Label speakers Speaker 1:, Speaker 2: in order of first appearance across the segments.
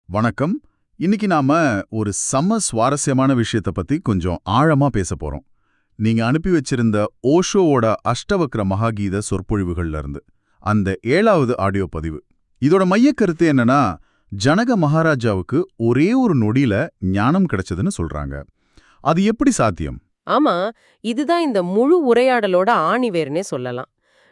Speaker 1: வணக்கம். இன்னைக்கு நாம ஒரு சுவாரஸ்யமான விஷயத்தை பத்தி கொஞ்சம் ஆழமா பேச போறோம். நீங்க அனுப்பி வச்சிருந்த ஓஷோவோட அஷ்டவக்ர மகாகீத சொற்பொழிவுகள்ல இருந்து அந்த 7வது ஆடியோ பதிவு. இதோட மையக்கருத்து என்னன்னா, ஜனக மகாராஜாவுக்கு ஒரே ஒரு நொடியில ஞானம் கிடைச்சதுன்னு சொல்றாங்க. அது எப்படி சாத்தியம்?
Speaker 2: ஆமா, இதுதான் இந்த முழு உரையாடலோட ஆணிவேர்னே சொல்லலாம்.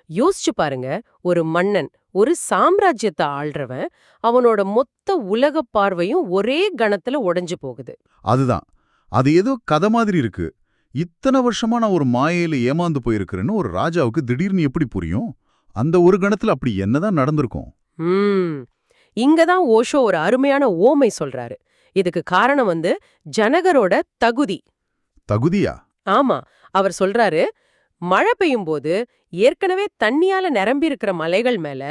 Speaker 2: யோசிச்சு பாருங்க, ஒரு மன்னன், ஒரு சாம்ராஜ்யத்தை ஆள்றவன், அவனோட மொத்த உலக பார்வையும் ஒரே கணத்துல உடைஞ்சு போகுது.
Speaker 1: அதுதான். அது ஏதோ கதை மாதிரி இருக்கு. இத்தனை வருஷமா நான் ஒரு மாயையில ஏமாந்து போயிருக்கிறேன்னு ஒரு ராஜாவுக்கு திடீர்னு எப்படி புரியும்? அந்த ஒரு கணத்துல அப்படி என்னதான் நடந்திருக்கும்?
Speaker 2: ம் இங்கதான் ஓஷோ ஒரு அருமையான ஓமை சொல்றாரு. இதுக்கு காரணம் ஜனகரோட தகுதி.
Speaker 1: தகுதியா?
Speaker 2: ஆமா, அவர் சொல்றாரு, மழை பெய்யும்போது ஏற்கனவே தண்ணியால நிரம்பி இருக்கிற மலைகள் மேல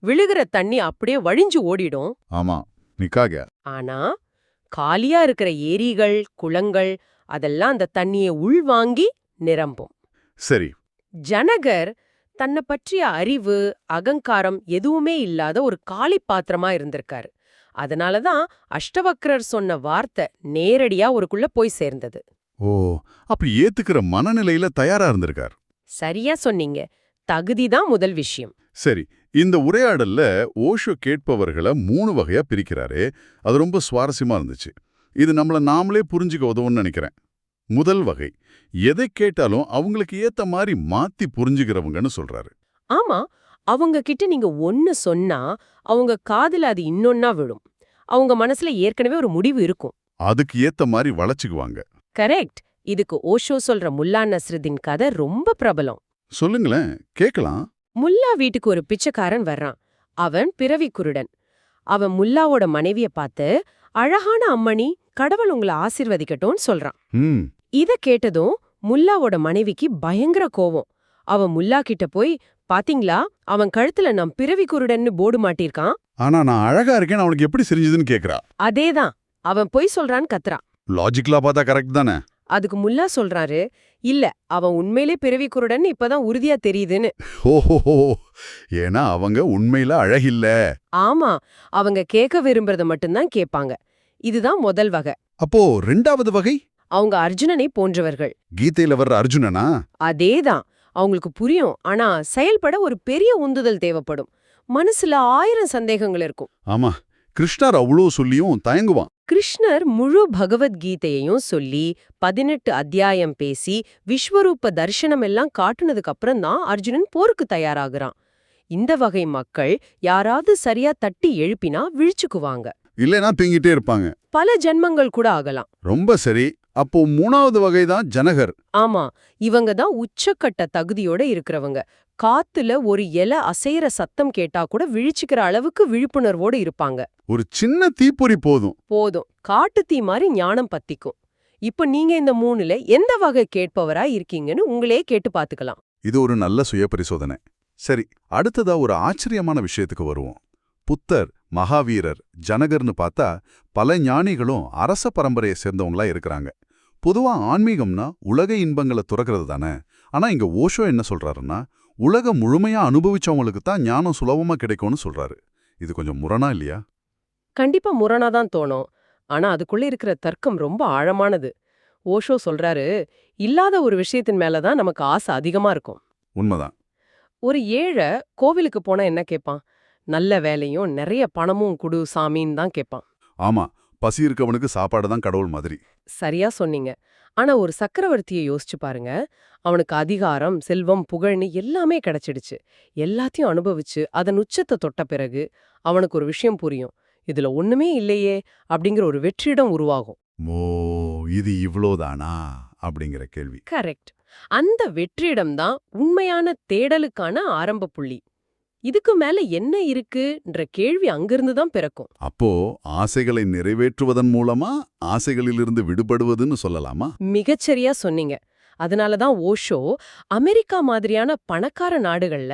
Speaker 2: விழுகிற தண்ணி அப்படியே வழிஞ்சு ஓடிடும்.
Speaker 1: ஆமா, நிக்காக.
Speaker 2: ஆனா காலியா இருக்கிற ஏரிகள், குளங்கள் அதெல்லாம் அந்த தண்ணியை உள்வாங்கி நிரம்பும்.
Speaker 1: சரி.
Speaker 2: ஜனகர் தன்னை பற்றிய அறிவு, அகங்காரம் எதுவுமே இல்லாத ஒரு காலி பாத்திரமா இருந்திருக்காரு. அதனாலதான் அஷ்டவக்ரர் சொன்ன வார்த்தை நேரடியா ஒருக்குள்ள போய் சேர்ந்தது.
Speaker 1: ஓ, அப்படி ஏத்துக்கிற மனநிலையில தயாரா இருந்திருக்கார்.
Speaker 2: சரியா சொன்னீங்க. தகுதிதான் முதல் விஷயம்.
Speaker 1: சரி, இந்த உரையாடல்ல ஓஷோ கேட்பவர்களை 3 வகையா பிரிக்கிறாரே, அது ரொம்ப சுவாரஸ்யமா இருந்துச்சு. இது நம்மள நாமளே புரிஞ்சுக்க உதவும்னு நினைக்கிறேன். முதல் வகை, எதை கேட்டாலும் அவங்களுக்கு ஏத்த மாதிரி மாத்தி புரிஞ்சுக்கிறவங்கன்னு சொல்றாரு.
Speaker 2: ஆமா, அவங்க கிட்ட நீங்க ஒன்னு சொன்னா அவங்க காதுல அது இன்னொன்னா விழும். அவங்க மனசுல ஏற்கனவே ஒரு முடிவு இருக்கும்.
Speaker 1: அதுக்கு ஏத்த மாதிரி வளைச்சுக்குவாங்க.
Speaker 2: கரெக்ட். இதுக்கு ஓஷோ சொல்ற முல்லா நஸ்ருதீன் கதை ரொம்ப பிரபலம்.
Speaker 1: சொல்லுங்களேன், கேக்கலாம்.
Speaker 2: முல்லா வீட்டுக்கு ஒரு பிச்சைக்காரன் வர்றான். அவன் பிறவி குருடன். அவன் முல்லாவோட மனைவிய பார்த்து, அழகான அம்மணி, கடவுள் உங்களை ஆசீர்வதிக்கட்டும்னு சொல்றான்.
Speaker 1: ம்.
Speaker 2: இத கேட்டதும் முல்லாவோட மனைவிக்கு பயங்கர கோவம். அவன் முல்லா கிட்ட போய், பாத்தீங்களா, அவன் கழுத்துல நான் பிறவி குருடன்னு போர்டு மாட்டிருக்கான்.
Speaker 1: ஆனா நான் அழகா இருக்கேன்னு அவனுக்கு எப்படி தெரிஞ்சதுன்னு கேக்குறா.
Speaker 2: அதேதான், அவன் பொய் சொல்றான்னு கத்துறான்.
Speaker 1: லாஜிக்கலா பார்த்தா கரெக்ட் தானே?
Speaker 2: அதுக்கு முல்லா சொல்றாரு, இல்ல, அவன் உண்மையிலே பிறவி குருடன் இப்பதான் உறுதியா தெரியுதுன்னு.
Speaker 1: ஓஹோ, ஏன்னா அவங்க உண்மையில அழகில்ல.
Speaker 2: ஆமா, அவங்க கேட்க விரும்புறத மட்டும்தான் கேட்பாங்க. இதுதான் முதல் வகை.
Speaker 1: அப்போ 2வது வகை?
Speaker 2: அவங்க அர்ஜுனனை போன்றவர்கள்.
Speaker 1: கீதையில வர்ற அர்ஜுனனா?
Speaker 2: அதேதான். அவங்களுக்கு புரியும், ஆனா செயல்பட ஒரு பெரிய உந்துதல் தேவைப்படும். மனசுல 1000 சந்தேகங்கள் இருக்கும்.
Speaker 1: ஆமா, கிருஷ்ணர் அவ்வளோ சொல்லியும் தயங்குவான்.
Speaker 2: கிருஷ்ணர் முழு பகவத்கீதையையும் சொல்லி 18 அத்தியாயம் பேசி விஸ்வரூப தரிசனம் எல்லாம் காட்டுனதுக்கு அப்புறம் தான் அர்ஜுனன் போருக்கு தயாராகிறான். இந்த வகை மக்கள் யாராவது சரியா தட்டி எழுப்பினா விழிச்சுக்குவாங்க.
Speaker 1: இல்லைன்னா தூங்கிட்டே இருப்பாங்க.
Speaker 2: பல ஜென்மங்கள் கூட ஆகலாம்.
Speaker 1: ரொம்ப சரி. அப்போ 3வது வகை தான் ஜனகர்.
Speaker 2: ஆமா, இவங்க தான் உச்சக்கட்ட தகுதியோட இருக்கிறவங்க. காத்துல ஒரு இலை அசைற சத்தம் கேட்டா கூட விழிச்சுக்கிற அளவுக்கு விழிப்புணர்வோடு இருப்பாங்க.
Speaker 1: ஒரு சின்ன தீப்பொறி போதும்.
Speaker 2: காட்டு தீ மாதிரி ஞானம் பத்திக்கும். இப்ப நீங்க இந்த 3ல எந்த வகை கேட்பவரா இருக்கீங்கன்னு உங்களே கேட்டு பாத்துக்கலாம்.
Speaker 1: இது ஒரு நல்ல சுய பரிசோதனை. சரி, அடுத்ததா ஒரு ஆச்சரியமான விஷயத்துக்கு வருவோம். புத்தர், மகாவீரர், ஜனகர்னு பார்த்தா பல ஞானிகளும் அரச பரம்பரையை சேர்ந்தவங்களா இருக்கிறாங்க. பொதுவா ஆன்மீகம்னா உலக இன்பங்களை துறக்கிறது தானே. ஆனா இங்க ஓஷோ என்ன சொல்றாருன்னா, உலகம் முழுமையா அனுபவிச்சவங்களுக்கு தான் ஞானம் சுலபமா கிடைக்கும்னு சொல்றாரு. இது கொஞ்சம் முரணா இல்லையா?
Speaker 2: கண்டிப்பா முரணாதான் தோணும். ஆனா அதுக்குள்ள இருக்கிற தர்க்கம் ரொம்ப ஆழமானது. ஓஷோ சொல்றாரு, இல்லாத ஒரு விஷயத்தின் மேலதான் நமக்கு ஆசை அதிகமா இருக்கும்.
Speaker 1: உண்மைதான்.
Speaker 2: ஒரு ஏழை கோவிலுக்கு போனா என்ன கேட்பான்? நல்ல வேலையும் நிறைய பணமும் குடு சாமின்னு தான் கேட்பான்.
Speaker 1: ஆமா, பசி இருக்கவனுக்கு சாப்பாடு தான் கடவுள் மாதிரி.
Speaker 2: சரியா சொன்னீங்க. ஆனா ஒரு சக்கரவர்த்தியை யோசிச்சு பாருங்க. அவனுக்கு அதிகாரம், செல்வம், புகழ்னு எல்லாமே கிடைச்சிடுச்சு. எல்லாத்தையும் அனுபவிச்சு அதன் உச்சத்தை தொட்ட பிறகு அவனுக்கு ஒரு விஷயம் புரியும். இதுல ஒண்ணுமே இல்லையே அப்படிங்கிற ஒரு வெற்றிடம் உருவாகும்.
Speaker 1: ஓ, இது இவ்ளோதானா அப்படிங்கிற கேள்வி.
Speaker 2: கரெக்ட். அந்த வெற்றிடம் தான் உண்மையான தேடலுக்கான ஆரம்ப புள்ளி. இதுக்கு மேல என்ன இருக்குன்ற கேள்வி அங்கிருந்து தான் பிறக்கும்.
Speaker 1: அப்போ ஆசைகளை நிறைவேற்றுவதன் மூலமா ஆசைகளிலிருந்து விடுபடுவதுன்னு சொல்லலாமா?
Speaker 2: மிகச்சரியா சொன்னீங்க. அதனாலதான் ஓஷோ அமெரிக்கா மாதிரியான பணக்கார நாடுகள்ல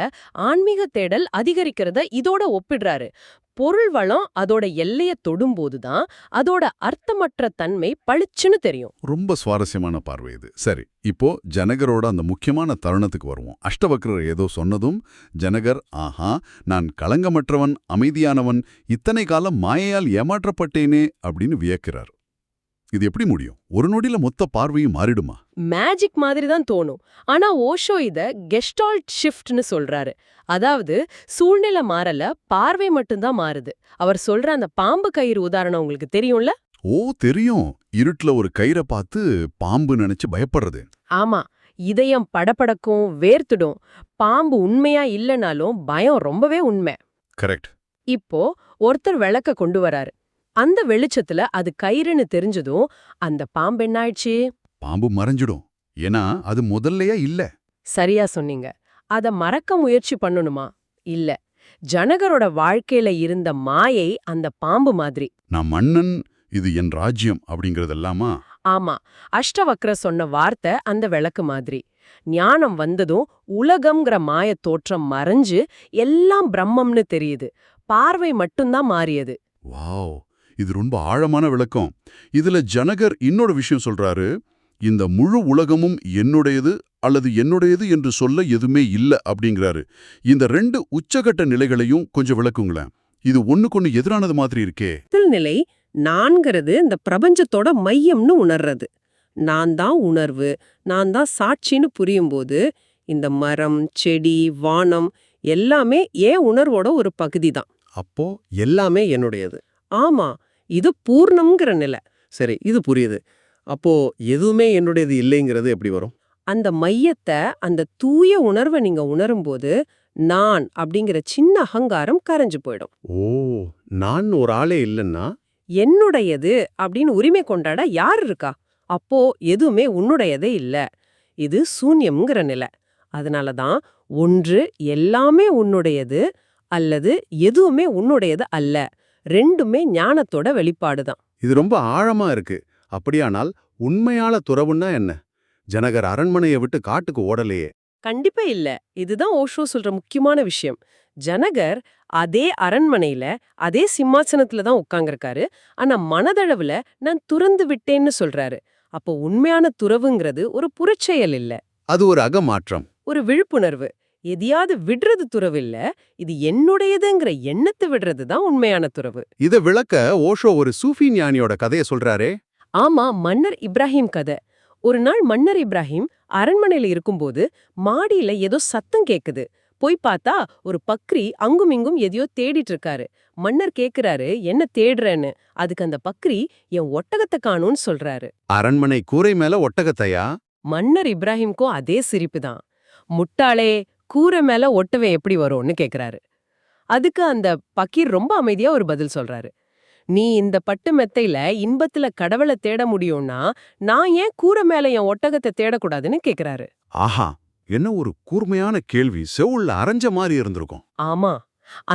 Speaker 2: ஆன்மீக தேடல் அதிகரிக்கிறத இதோட ஒப்பிடுறாரு. பொருள் வளம் அதோட எல்லைய தொடும்போதுதான் அதோட அர்த்தமற்ற தன்மை பளிச்சுன்னு தெரியும்.
Speaker 1: ரொம்ப சுவாரஸ்யமான பார்வை இது. சரி, இப்போ ஜனகரோட அந்த முக்கியமான தருணத்துக்கு வருவோம். அஷ்டவக்ரர் ஏதோ சொன்னதும் ஜனகர், ஆஹா, நான் களங்கமற்றவன், அமைதியானவன், இத்தனை காலம் மாயையால் ஏமாற்றப்பட்டேனே அப்படின்னு வியக்கிறார். இது எப்படி முடியும்? ஒரு நொடியில மொத்த பார்வையும் மாறிடுமா?
Speaker 2: மேஜிக் மாதிரி தான் தோணும். ஆனா ஓஷோ இத கெஸ்டால்ட் ஷிஃப்ட்னு சொல்றாரு. அதாவது சூழ்நிலை மாறல, பார்வை மட்டும்தான் மாறுது. அவர் சொல்ற அந்த பாம்பு கயிறு உதாரணம் உங்களுக்கு தெரியும்ல?
Speaker 1: ஓ, தெரியும். இருட்டுல ஒரு கயிறை பார்த்து பாம்பு நினைச்சு பயப்படுறது.
Speaker 2: ஆமா, இதயம் படபடக்கும், வேர்த்துடும். பாம்பு உண்மையா இல்லனாலும் பயம் ரொம்பவே உண்மை.
Speaker 1: கரெக்ட்.
Speaker 2: இப்போ ஒருத்தர் விளக்க கொண்டு வராரு. அந்த வெளிச்சத்துல அது கயிறுன்னு தெரிஞ்சதும் அந்த பாம்பு என்னாயிடுச்சு?
Speaker 1: பாம்பு மறைஞ்சிடும். ஏன்னா அது முதல்லயே இல்ல.
Speaker 2: சரியா சொன்னீங்க. அத மறக்க முயற்சி பண்ணணுமா? இல்ல. ஜனகரோட வாழ்க்கையில இருந்த மாயை அந்த பாம்பு மாதிரி.
Speaker 1: நான் மன்னன், இது என் ராஜ்யம் அப்படிங்கறதெல்லாமா?
Speaker 2: ஆமா, அஷ்டவக்ர சொன்ன வார்த்தை அந்த விளக்கு மாதிரி. ஞானம் வந்ததும் உலகம்ங்கிற மாயத் தோற்றம் மறைஞ்சு எல்லாம் பிரம்மம்னு தெரியுது. பார்வை மட்டும்தான் மாறியது.
Speaker 1: வாவ், இது ரொம்ப ஆழமான விளக்கம். இதுல ஜனகர் இன்னொரு விஷயம் சொல்றாரு. இந்த முழு உலகமும் என்னுடையது அல்லது என்னுடையது என்று சொல்ல எதுவுமே இல்ல அப்படிங்கிறாரு. இந்த ரெண்டு உச்சகட்ட நிலைகளையும் கொஞ்சம் விளக்குங்களேன். இது ஒண்ணுக்கொன்னு எதிரானது மாதிரி இருக்கே.
Speaker 3: முதல் நிலை, நான்கிறது இந்த பிரபஞ்சத்தோட மையம்னு உணர்றது. நான் தான் உணர்வு, நான் தான் சாட்சின்னு புரியும்போது இந்த மரம், செடி, வானம் எல்லாமே ஏன் உணர்வோட ஒரு பகுதி தான்.
Speaker 4: அப்போ எல்லாமே என்னுடையது.
Speaker 3: ஆமா, இது பூர்ணம்ங்கிற நிலை.
Speaker 4: சரி, இது புரியுது. அப்போ எதுவுமே என்னுடையது இல்லைங்கிறது எப்படி வரும்?
Speaker 3: அந்த மையத்தை, அந்த தூய உணர்வை நீங்க உணரும்போது நான் அப்படிங்கிற சின்ன அகங்காரம் கரைஞ்சு போயிடும்.
Speaker 4: ஓ, நான் ஒரு ஆளே இல்லைன்னா
Speaker 3: என்னுடையது அப்படின்னு உரிமை கொண்டாட யார் இருக்கா? அப்போ எதுவுமே உன்னுடையதே இல்ல. இது சூன்யம்ங்கிற நிலை. அதனாலதான் ஒன்று எல்லாமே உன்னுடையது அல்லது எதுவுமே உன்னுடையது அல்ல. ரெண்டுமே ஞானத்தோட வெளிப்பாடுதான்.
Speaker 4: இது ரொம்ப ஆழமா இருக்கு. அப்படியானால் உண்மையால துறவுன்னா என்ன? ஜனகர் அரண்மனையை விட்டு காட்டுக்கு ஓடலையே.
Speaker 3: கண்டிப்பா இல்ல. இதுதான் ஓஷோ சொல்ற முக்கியமான விஷயம். ஜனகர் அதே அரண்மனையில அதே சிம்மாசனத்துல தான் உட்கார்ந்திருக்காரு. ஆனா மனதளவுல நான் துறந்து விட்டேன்னு சொல்றாரு. அப்போ உண்மையான துறவுங்கிறது ஒரு புறச்செயல் இல்ல,
Speaker 4: அது ஒரு அகமாற்றம்.
Speaker 3: ஒரு விழிப்புணர்வு. எதையாவது விடுறது துறவு இல்ல, இது என்னுடையதுங்கிற எண்ணத்தை விடுறது தான் உண்மையான துறவு.
Speaker 4: இத விளக்க ஓஷோ ஒரு சூஃபி ஞானியோட கதையை சொல்றாரே.
Speaker 3: ஆமா, மன்னர் இப்ராஹிம் கதை. ஒரு நாள் மன்னர் இப்ராஹிம் அரண்மனையில இருக்கும்போது மாடியில ஏதோ சத்தம் கேக்குது. போய் பார்த்தா ஒரு பக்ரி அங்குமிங்கும் எதையோ தேடிட்டு இருக்காரு. மன்னர் கேக்குறாரு, என்ன தேடுறேன்னு. அதுக்கு அந்த பக்ரி, என் ஒட்டகத்தை காணும்னு சொல்றாரு.
Speaker 4: அரண்மனை கூரை மேல ஒட்டகத்தையா?
Speaker 3: மன்னர் இப்ராஹிம்க்கும் அதே சிரிப்பு தான். முட்டாளே, கூரை மேல ஒட்டவன் எப்படி வரும்னு கேக்குறாரு. அதுக்கு அந்த பக்கீர் ரொம்ப அமைதியா ஒரு பதில் சொல்றாரு. நீ இந்த பட்டு மெத்தையில இன்பத்துல கடவுளை தேட முடியும்னா நான் ஏன் கூரை மேல என் ஒட்டகத்தை தேடக்கூடாதுன்னு கேக்குறாரு.
Speaker 4: ஆஹா, என்ன ஒரு கூர்மையான கேள்வி. செவுள்ள அரைஞ்ச மாதிரி இருந்திருக்கும்.
Speaker 3: ஆமா,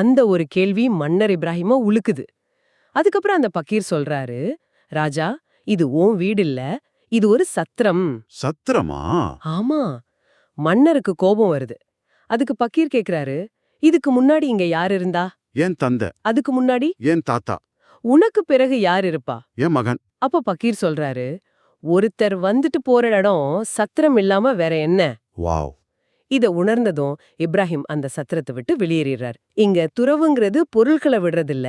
Speaker 3: அந்த ஒரு கேள்வி மன்னர் இப்ராஹிம உலுக்குது. அதுக்கப்புறம் அந்த பக்கீர் சொல்றாரு, ராஜா, இது உன் வீடு இல்ல, இது ஒரு சத்திரம்.
Speaker 4: சத்திரமா?
Speaker 3: ஆமா. மன்னருக்கு கோபம் வருது. அதுக்கு பக்கீர் கேக்குறாரு, இதுக்கு முன்னாடி இங்க யார் இருந்தா?
Speaker 4: என் தந்தை.
Speaker 3: அதுக்கு முன்னாடி?
Speaker 4: என் தாத்தா.
Speaker 3: உனக்கு பிறகு யார் இருப்பா?
Speaker 4: என் மகன்.
Speaker 3: அப்ப பக்கீர் சொல்றாரு, ஒருத்தர் வந்துட்டு போற இடம் சத்திரம் இல்லாம வேற என்ன?
Speaker 4: வாவ்.
Speaker 3: இத உணர்ந்ததும் இப்ராஹிம் அந்த சத்திரத்தை விட்டு வெளியேறார். இங்க துறவுங்கிறது பொருள்களை விடுறதில்ல,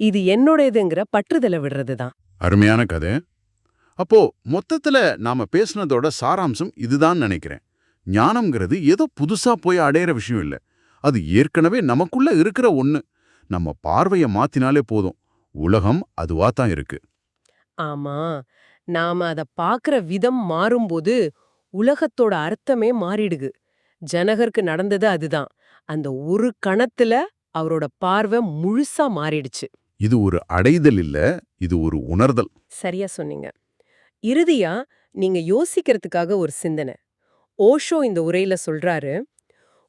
Speaker 3: இது என்னோடதுங்கிற பற்றுதலை விடுறதுதான்.
Speaker 1: அருமையான கதை. அப்போ மொத்தத்துல நாம பேசுனதோட சாராம்சம் இதுதான் நினைக்கிறேன். ஞானம்ங்கிறது ஏதோ புதுசா போய் அடையிற விஷயம் இல்ல. அது ஏற்கனவே நமக்குள்ள இருக்கிற ஒண்ணு. நம்ம பார்வைய மாத்தினாலே போதும். உலகம் அதுவா தான் இருக்கு.
Speaker 3: ஆமா, நாம அத பாக்குற விதம் மாறும்போது உலகத்தோட அர்த்தமே மாறிடுது. ஜனகருக்கு நடந்தது அதுதான். அந்த ஒரு கணத்துல அவரோட பார்வை முழுசா மாறிடுச்சு.
Speaker 1: இது ஒரு அடைதல் இல்ல, இது ஒரு உணர்தல்.
Speaker 3: சரியா சொன்னீங்க. இறுதியா நீங்க யோசிக்கிறதுக்காக ஒரு சிந்தனை. ஓஷோ இந்த உரையில சொல்றாரு,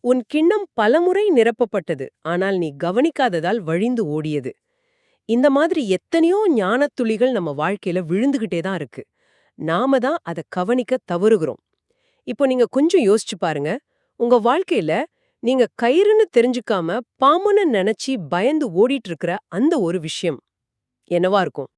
Speaker 3: உன் கிண்ணம் பலமுறை நிரப்பப்பட்டது, ஆனால் நீ கவனிக்காததால் வழிந்து ஓடியது. இந்த மாதிரி எத்தனையோ ஞானத்துளிகள் நம்ம வாழ்க்கையில விழுந்துகிட்டே தான் இருக்கு. நாம தான் அதை கவனிக்க தவறுகிறோம். இப்போ நீங்க கொஞ்சம் யோசிச்சு பாருங்க. உங்க வாழ்க்கையில நீங்க கயிறுன்னு தெரிஞ்சுக்காம பாம்புன்னு நினைச்சு பயந்து ஓடிட்டு இருக்கிற அந்த ஒரு விஷயம் என்னவா இருக்கும்?